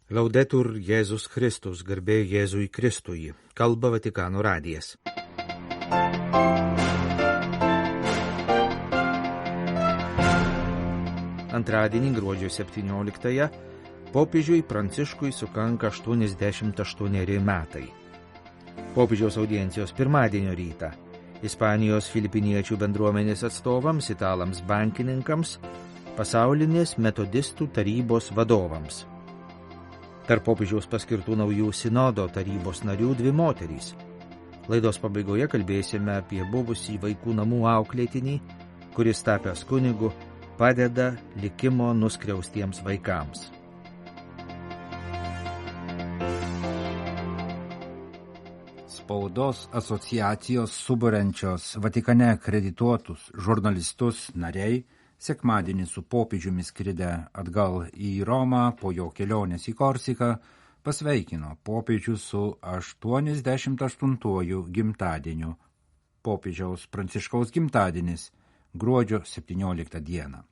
Laudetur Jėzus Kristus, garbė Jėzui Kristui, kalba Vatikano radijas. Antradienį gruodžio 17-ąją popiežiui Pranciškui sukanka 88 metai. Popiežiaus audiencijos pirmadienio rytą Ispanijos filipiniečių bendruomenės atstovams, italams bankininkams, pasaulinės metodistų tarybos vadovams. Tarp popiežiaus paskirtų naujų sinodo tarybos narių 2 moterys. Laidos pabaigoje kalbėsime apie buvusį vaikų namų auklėtinį, kuris tapęs kunigu padeda likimo nuskriaustiems vaikams. Spaudos asociacijos suburiančios Vatikane akredituotus žurnalistus nariai sekmadienį su popiežiumi skridę atgal į Romą po jo kelionės į Korsiką pasveikino popiežių su 88-ųjų gimtadieniu. Popiežiaus Pranciškaus gimtadienis gruodžio 17 dieną.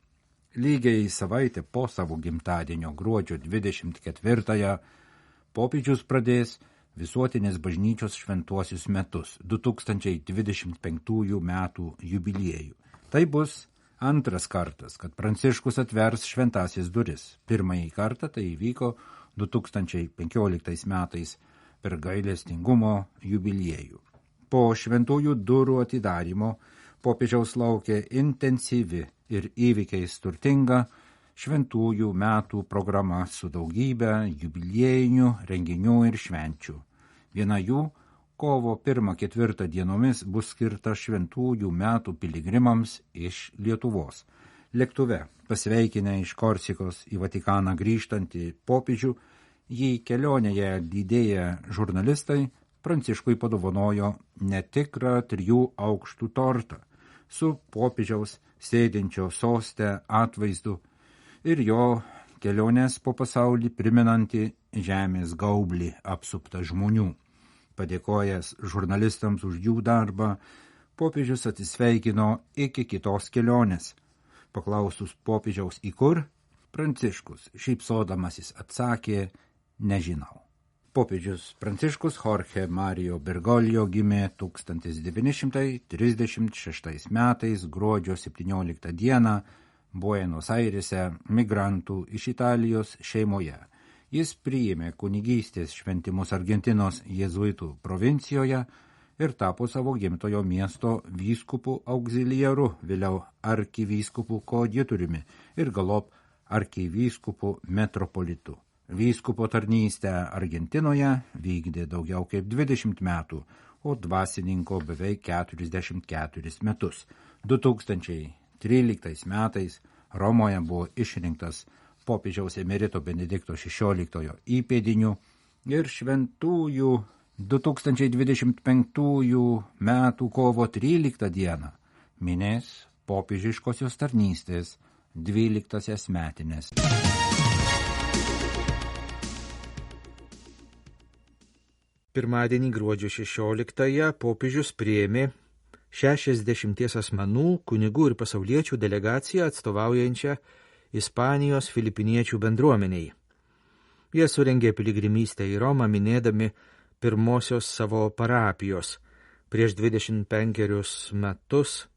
Lygiai savaitę po savo gimtadienio gruodžio 24-ąją popiežius pradės visuotinės bažnyčios šventuosius metus 2025 metų jubiliejų. Tai bus antras kartas, kad Pranciškus atvers šventąsias duris. Pirmąjį kartą tai įvyko 2015 metais per gailestingumo jubiliejų. Po šventųjų durų atidarymo popiežiaus laukia intensyvi ir įvykiais turtinga šventųjų metų programa su daugybė jubiliejinių renginių ir švenčių. Viena jų kovo 1-4 dienomis bus skirta šventųjų metų piligrimams iš Lietuvos. Lėktuve pasveikinę iš Korsikos į Vatikaną grįžtantį popiežių, jį kelionėje lydėję žurnalistai Pranciškui padovanojo netikrą 3 aukštų tortą su popiežiaus sėdinčio soste atvaizdu ir jo kelionės po pasaulį primenantį žemės gaublį apsuptą žmonių. Padėkojęs žurnalistams už jų darbą, popiežius atsisveikino iki kitos kelionės. Paklausus popiežiaus į kur, Pranciškus šypsodamasis atsakė, nežinau. Popiežius Pranciškus Jorge Mario Bergoglio gimė 1936 metais gruodžio 17 dieną Buenos Airėse migrantų iš Italijos šeimoje. Jis priėmė kunigystės šventimus Argentinos jėzuitų provincijoje ir tapo savo gimtojo miesto vyskupų auxiliaru, vėliau arkivyskupu koadjutoriumi ir galop arkivyskupu metropolitu. Vyskupo tarnystę Argentinoje vykdė daugiau kaip 20 metų, o dvasininko beveik 44 metus. 2013 metais Romoje buvo išrinktas popiežiaus emerito Benedikto XVI įpėdiniu ir šventųjų 2025 metų kovo 13 dieną minės popiežiškosios tarnystės 12 metinės. Pirmadienį gruodžio 16-ąją popiežius priėmė 60 asmenų, kunigų ir pasauliečių delegaciją atstovaujančią Ispanijos filipiniečių bendruomeniai. Jie surengė piligrimystę į Romą, minėdami pirmosios savo parapijos prieš 25 metus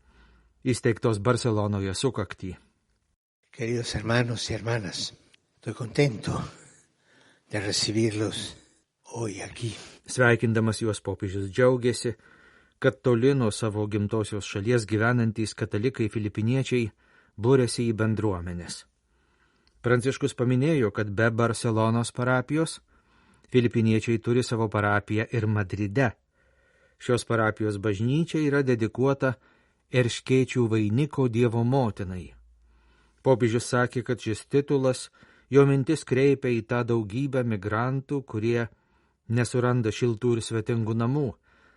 įsteigtos Barcelonoje sukaktį. Queridos hermanos y hermanas, estoy contento de recibirlos hoy aquí. Sveikindamas juos popiežius džiaugiasi, kad toli nuo savo gimtosios šalies gyvenantys katalikai filipiniečiai būrėsi į bendruomenės. Pranciškus paminėjo, kad be Barcelonos parapijos filipiniečiai turi savo parapiją ir Madride. Šios parapijos bažnyčia yra dedikuota Erškėčių vainiko Dievo motinai. Popiežius sakė, kad šis titulas jo mintis kreipia į tą daugybę migrantų, kurie nesuranda šiltų ir svetingų namų,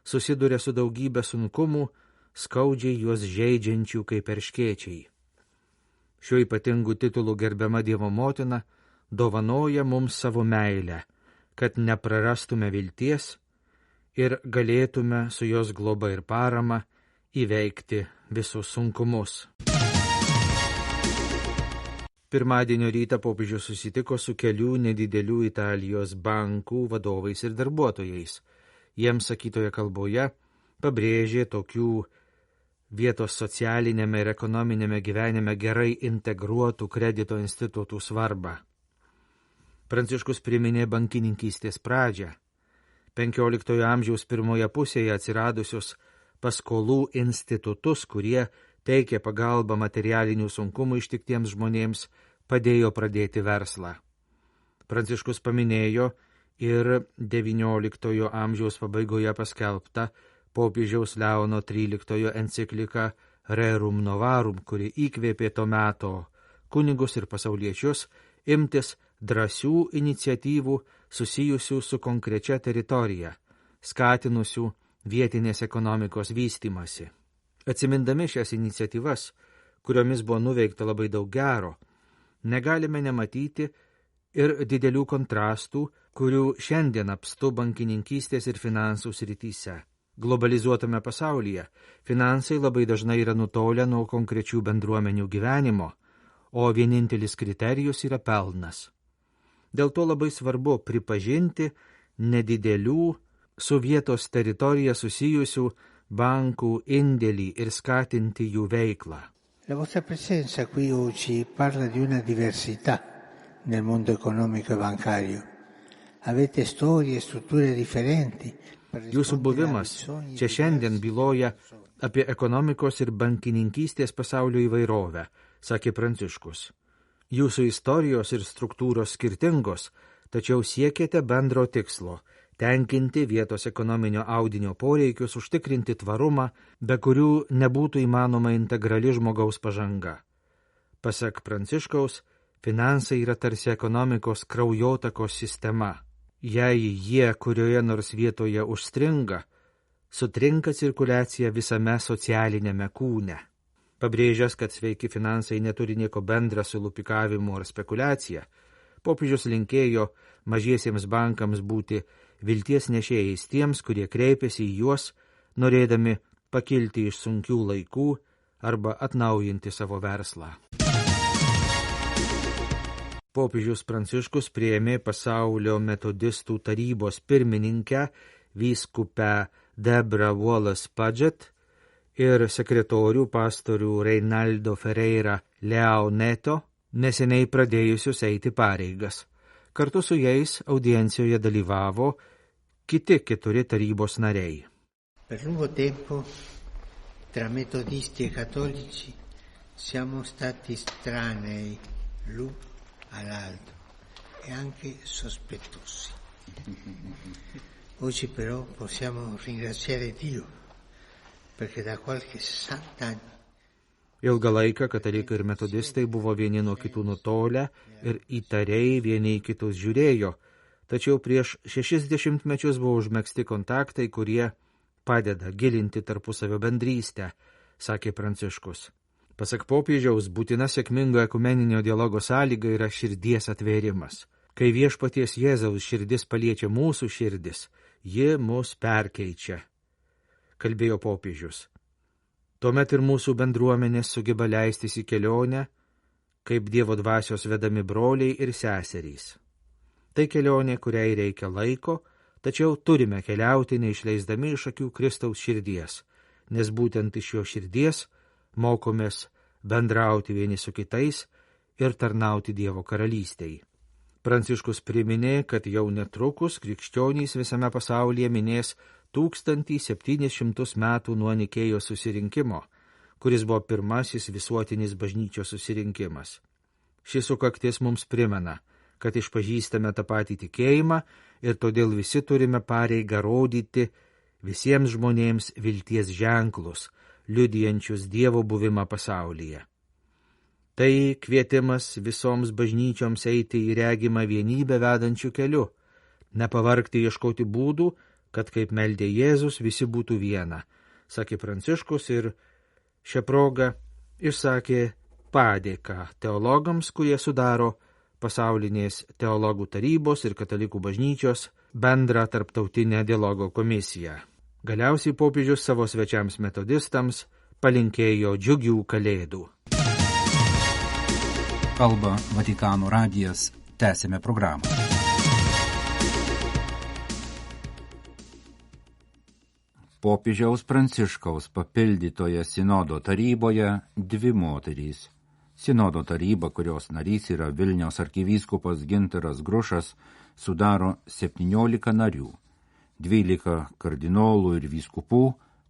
susiduria su daugybė sunkumų, skaudžiai juos žeidžiančių kaip erškėčiai. Šiuo ypatingu titulu gerbiama Dievo motina dovanoja mums savo meilę, kad neprarastume vilties ir galėtume su jos globa ir parama įveikti visus sunkumus. Pirmadienio rytą popiežius susitiko su kelių nedidelių Italijos bankų vadovais ir darbuotojais. Jiems sakytoje kalboje pabrėžė tokių vietos socialinėme ir ekonominėme gyvenime gerai integruotų kredito institutų svarbą. Pranciškus priminė bankininkystės pradžią. 15 amžiaus pirmoje pusėje atsiradusius paskolų institutus, kurie teikė pagalbą materialinių sunkumų ištiktiems žmonėms, padėjo pradėti verslą. Pranciškus paminėjo ir 19 amžiaus pabaigoje paskelbtą popiežiaus Leono XIII encikliką Rerum Novarum, kuri įkvėpė to meto kunigus ir pasauliečius imtis drąsių iniciatyvų susijusių su konkrečia teritorija, skatinusių vietinės ekonomikos vystymasi. Atsimindami šias iniciatyvas, kuriomis buvo nuveikta labai daug gero, negalime nematyti ir didelių kontrastų, kurių šiandien apstu bankininkystės ir finansų srityse. Globalizuotame pasaulyje finansai labai dažnai yra nutolę nuo konkrečių bendruomenių gyvenimo, o vienintelis kriterijus yra pelnas. Dėl to labai svarbu pripažinti nedidelių su vietos teritorija susijusių bankų indėlį ir skatinti jų veiklą. La vostra presenza qui oggi parla di una diversità nel mondo economico e bancario. Avete storie e strutture differenti. Jūsų buvimas čia šiandien byloja apie ekonomikos ir bankininkystės pasaulio įvairovę, sakė Pranciškus. Jūsų istorijos ir struktūros skirtingos, tačiau siekėte bendro tikslo – tenkinti vietos ekonominio audinio poreikius, užtikrinti tvarumą, be kurių nebūtų įmanoma integrali žmogaus pažanga. Pasak Pranciškaus, finansai yra tarsi ekonomikos kraujotakos sistema. Jei jie kurioje nors vietoje užstringa, sutrinka cirkuliacija visame socialinėme kūne. Pabrėžęs, kad sveiki finansai neturi nieko bendra su lupikavimu ar spekulacija, popiežius linkėjo mažiesiems bankams būti vilties nešėjais tiems, kurie kreipiasi į juos, norėdami pakilti iš sunkių laikų arba atnaujinti savo verslą. Popiežius Pranciškus priėmė pasaulio metodistų tarybos pirmininkę vyskupę Deborah Wallace-Paget ir sekretorių pastorių Reinaldo Ferreira Leoneto, neseniai pradėjusius eiti pareigas. Kartu su jais audiencijoje dalyvavo kiti 4 tarybos nariai. Per lungo tempo tra metodisti e cattolici siamo stati estranei l'uno all'altro e anche sospettosi. Oggi però possiamo ringraziare Dio perché da qualche 60 anni Ilgą laiką katalikai ir metodistai buvo vieni nuo kitų nutolę ir įtariai vieni į kitus žiūrėjo, tačiau prieš 60 mečius buvo užmegzti kontaktai, kurie padeda gilinti tarpusavio bendrystę, sakė Pranciškus. Pasak popiežiaus, būtina sėkmingo ekumeninio dialogo sąlyga yra širdies atvėrimas. Kai viešpaties Jėzaus širdis paliečia mūsų širdis, ji mus perkeičia, kalbėjo popiežius. Tuomet ir mūsų bendruomenės sugeba leistis į kelionę, kaip Dievo dvasios vedami broliai ir seserys. Tai kelionė, kuriai reikia laiko, tačiau turime keliauti neišleisdami iš akių Kristaus širdies, nes būtent iš jo širdies mokomės bendrauti vieni su kitais ir tarnauti Dievo karalystei. Pranciškus priminė, kad jau netrukus krikščionys visame pasaulyje minės 1700 metų nuo Nikėjos susirinkimo, kuris buvo pirmasis visuotinis bažnyčios susirinkimas. Šis sukaktis mums primena, kad išpažįstame tą patį tikėjimą ir todėl visi turime pareigą rodyti visiems žmonėms vilties ženklus, liudijančius Dievo buvimą pasaulyje. Tai kvietimas visoms bažnyčioms eiti į regimą vienybę vedančių keliu, nepavargti ieškoti būdų, kad kaip meldė Jėzus visi būtų viena, sakė Pranciškus ir šią progą išsakė padėką teologams, kurie sudaro pasaulinės teologų tarybos ir katalikų bažnyčios bendrą tarptautinę dialogo komisiją. Galiausiai popiežius savo svečiams metodistams palinkėjo džiugių kalėdų. kalba Vatikano radijas. Tęsime programą. Popiežiaus Pranciškaus papildytoje sinodo taryboje dvi moterys. Sinodo taryba, kurios narys yra Vilniaus arkivyskupas Gintaras Grušas, sudaro 17 narių, 12 kardinolų ir vyskupų,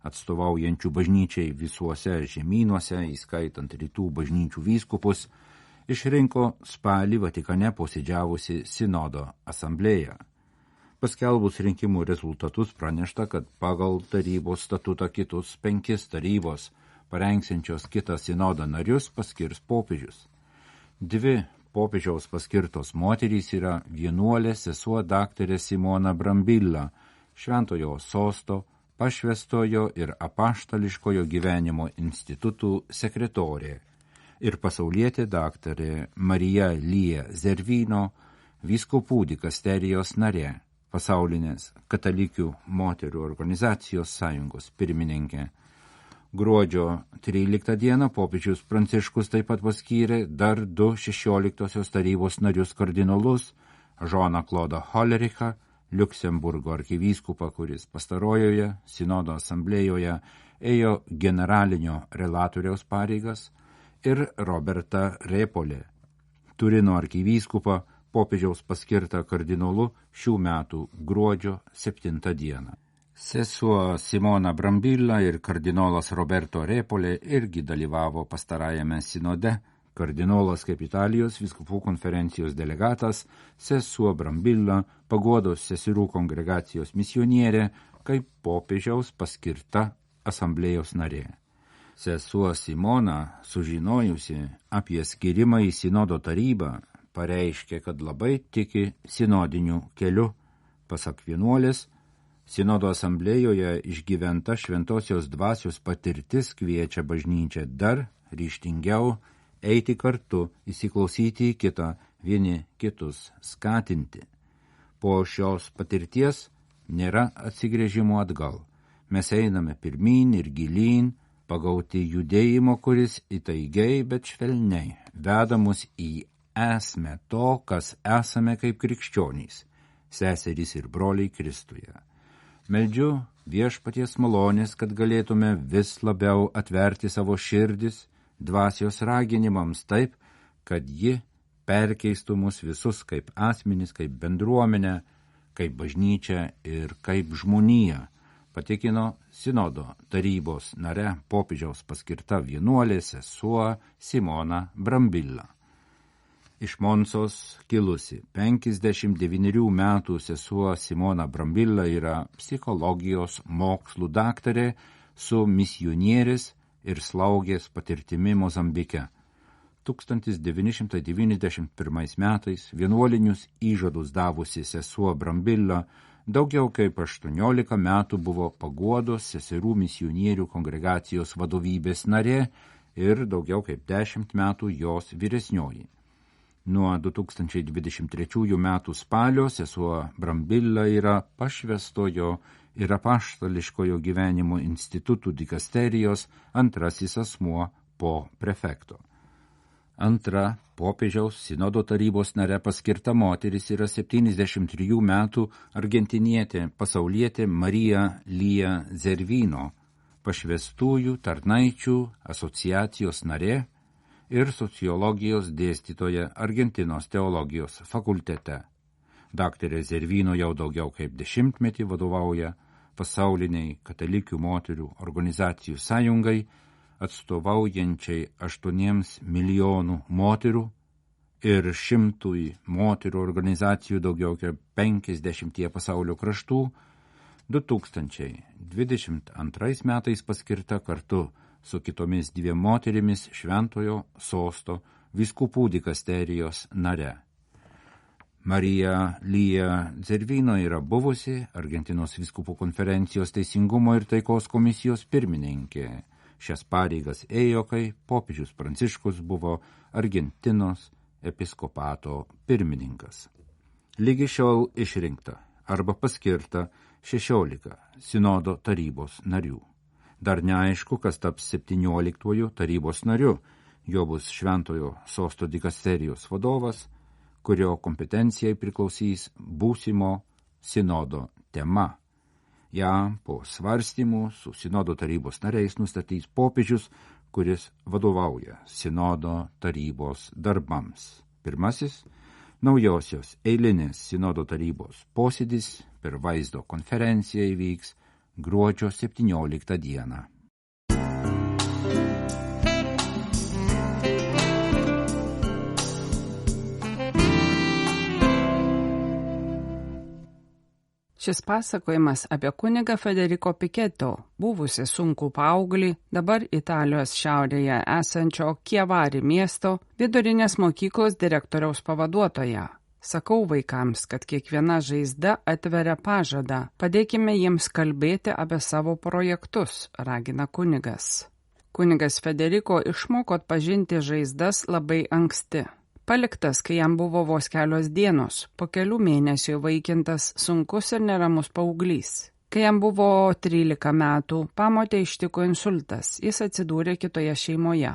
atstovaujančių bažnyčiai visuose žemynuose, įskaitant rytų bažnyčių vyskupus, išrinko spalį Vatikane posėdžiavusi sinodo asamblėją. Paskelbus rinkimų rezultatus pranešta, kad pagal tarybos statutą kitus 5 tarybos parengsiančios kitą sinodą narius paskirs popiežius. 2 popiežiaus paskirtos moterys yra vienuolė sesuo daktarė Simona Brambilla, Šventojo Sosto, Pašvęstojo ir apaštališkojo gyvenimo institutų sekretorė ir pasaulietė daktarė Marija Lija Zervino, vyskupų dikasterijos narė, pasaulinės katalikių moterų organizacijos sąjungos pirmininkė. Gruodžio 13 dieną popiežius Pranciškus taip pat paskyrė dar 2 16 tarybos narius kardinolus, Žoną Klodą Holerichą, Liuksemburgo arkivyskupą, kuris pastarojoje sinodo asamblėjoje ėjo generalinio relatoriaus pareigas, ir Robertą Repolę, Turino arkivyskupą, popiežiaus paskirtą kardinolu šių metų gruodžio 7 dieną. Sesuo Simona Brambilla ir kardinolas Roberto Repolė irgi dalyvavo pastarajame sinode. Kardinolas kaip Italijos vyskupų konferencijos delegatas, sesuo Brambilla paguodos seserų kongregacijos misionierė, kaip popiežiaus paskirta asamblėjos narė. Sesuo Simona, sužinojusi apie skirimą į sinodo tarybą, pareiškė, kad labai tiki sinodiniu keliu. Pasak vienuolės, sinodo asamblėjoje išgyventa šventosios dvasios patirtis kviečia bažnyčią dar ryžtingiau eiti kartu, įsiklausyti į kitą, vieni kitus skatinti. Po šios patirties nėra atsigręžimo atgal. Mes einame pirmyn ir gilyn, pagauti judėjimo, kuris įtaigiai, bet švelniai veda mus į esmę to, kas esame kaip krikščionys, seserys ir broliai Kristuje. Meldžiu viešpaties malonės, kad galėtume vis labiau atverti savo širdis dvasios raginimams taip, kad ji perkeistų mus visus kaip asmenis, kaip bendruomenę, kaip bažnyčią ir kaip žmoniją, patikino sinodo tarybos nare popiežiaus paskirta vienuolė sesuo Simona Brambilla. Iš Monsos kilusi 59 metų sesuo Simona Brambilla yra psichologijos mokslų daktarė su misionierės ir slaugės patirtimi Mozambike. 1991 metais vienuolinius įžadus davusi sesuo Brambilla daugiau kaip 18 metų buvo paguodos seserų misionierių kongregacijos vadovybės narė ir daugiau kaip 10 metų jos vyresnioji. Nuo 2023 metų spalio sesuo Brambilla yra Pašvęstojo ir apaštališkojo gyvenimo institutų dikasterijos antrasis asmuo po prefekto. Antra popiežiaus sinodo tarybos nare paskirta moteris yra 73 metų argentinietė pasaulietė Marija Lija Zervino, pašvęstųjų tarnaičių asociacijos narė ir sociologijos dėstytoja Argentinos teologijos fakultete. Daktarė Zervino jau daugiau kaip 10 metį vadovauja pasauliniai katalikių moterių organizacijų sąjungai, atstovaujančiai 8 milijonų moterų ir 100 moterų organizacijų daugiau kaip 50 pasaulio kraštų. 2022 metais paskirta kartu su kitomis 2 moterimis Šventojo Sosto vyskupų dikasterijos nare. Marija Lija Zervino yra buvusi Argentinos vyskupų konferencijos teisingumo ir taikos komisijos pirmininkė. Šias pareigas ėjo, kai popiežius Pranciškus buvo Argentinos episkopato pirmininkas. Lygi šiol išrinkta arba paskirta 16 sinodo tarybos narių. Dar neaišku, kas taps 17 tarybos nariu, Jo bus Šventojo sosto dikasterijos vadovas, kurio kompetencijai priklausys būsimo sinodo tema. Ja po svarstymų su sinodo tarybos nariais nustatys popiežius, kuris vadovauja sinodo tarybos darbams. Pirmasis naujosios eilinės sinodo tarybos posėdis per vaizdo konferenciją įvyks gruodžio 17 dieną. Šis pasakojimas apie kunigą Federico Pichetto, buvusi sunkų paauglį, dabar Italijos šiaurėje esančio Chiavari miesto vidurinės mokyklos direktoriaus pavaduotoją. Sakau vaikams, kad kiekviena žaizda atveria pažadą, padėkime jiems kalbėti apie savo projektus, ragina kunigas. Kunigas Federico išmoko atpažinti žaizdas labai anksti. Paliktas, kai jam buvo vos kelios dienos, po kelių mėnesių įvaikintas sunkus ir neramus paauglys. Kai jam buvo 13 metų, pamotę ištiko insultas, jis atsidūrė kitoje šeimoje.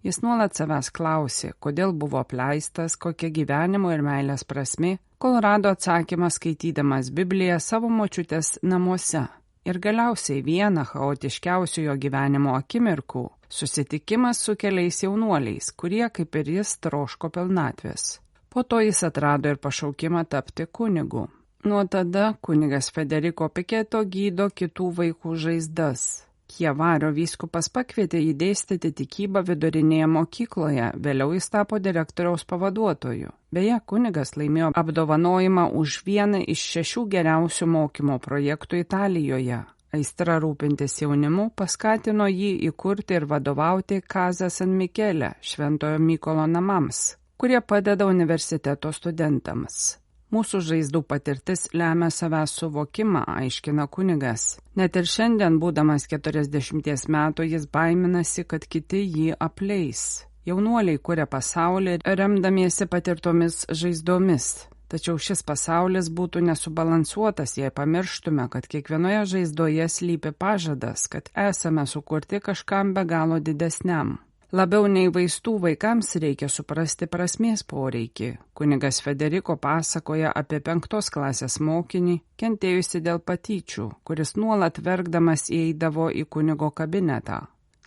Jis nuolat savęs klausė, kodėl buvo apleistas, kokia gyvenimo ir meilės prasmė, kol rado atsakymą skaitydamas Bibliją savo močiutės namuose. Ir galiausiai vieną chaotiškiausių jo gyvenimo akimirkų – susitikimas su keliais jaunuoliais, kurie, kaip ir jis, troško pilnatvės. Po to jis atrado ir pašaukimą tapti kunigu. Nuo tada kunigas Federico Pichetto gydo kitų vaikų žaizdas. Chiavario vyskupas pakvietė jį dėstyti tikybą vidurinėje mokykloje, vėliau jis tapo direktoriaus pavaduotoju. Beje, kunigas laimėjo apdovanojimą už vieną iš 6 geriausių mokymo projektų Italijoje. Aistra rūpintis jaunimu paskatino jį įkurti ir vadovauti Casa San Michele, Šventojo Mykolo namams, kurie padeda universiteto studentams. Mūsų žaizdų patirtis lemia savęs suvokimą, aiškina kunigas. Net ir šiandien, būdamas 40 metų, jis baiminasi, kad kiti jį apleis. Jaunuoliai kuria pasaulį remdamiesi patirtomis žaizdomis. Tačiau šis pasaulis būtų nesubalansuotas, jei pamirštume, kad kiekvienoje žaizdoje slypi pažadas, kad esame sukurti kažkam be galo didesniam. Labiau nei vaistų vaikams reikia suprasti prasmės poreikį. Kunigas Federico pasakoja apie 5 klasės mokinį, kentėjusi dėl patyčių, kuris nuolat verkdamas įeidavo į kunigo kabinetą.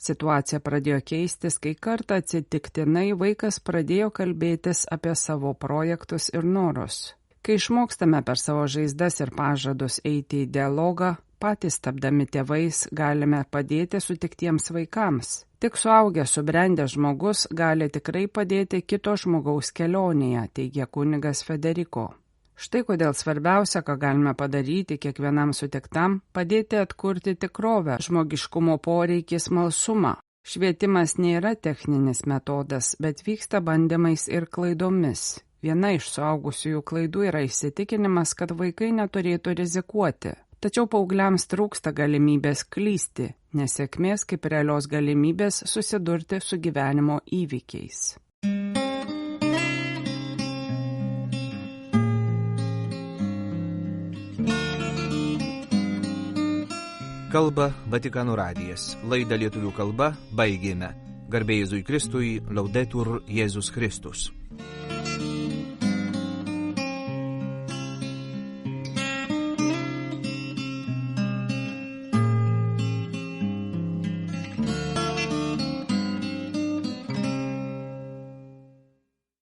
Situacija pradėjo keistis, kai kartą atsitiktinai vaikas pradėjo kalbėtis apie savo projektus ir norus. Kai išmokstame per savo žaizdas ir pažadus eiti į dialogą, patys tapdami tėvais galime padėti sutiktiems vaikams. Tik suaugęs subrendęs žmogus gali tikrai padėti kito žmogaus kelionėje, teigia kunigas Federico. Štai kodėl svarbiausia, ką galime padaryti kiekvienam sutiktam, padėti atkurti tikrovę, žmogiškumo poreikį, smalsumą. Švietimas nėra techninis metodas, bet vyksta bandymais ir klaidomis. Viena iš suaugusiųjų klaidų yra įsitikinimas, kad vaikai neturėtų rizikuoti. Tačiau paaugliams trūksta galimybės klysti, nesėkmės kaip realios galimybės susidurti su gyvenimo įvykiais. Kalba Vatikano radijas. Laidą lietuvių kalba baigėme. Garbė Jėzui Kristui, Laudetur Jėzus Kristus.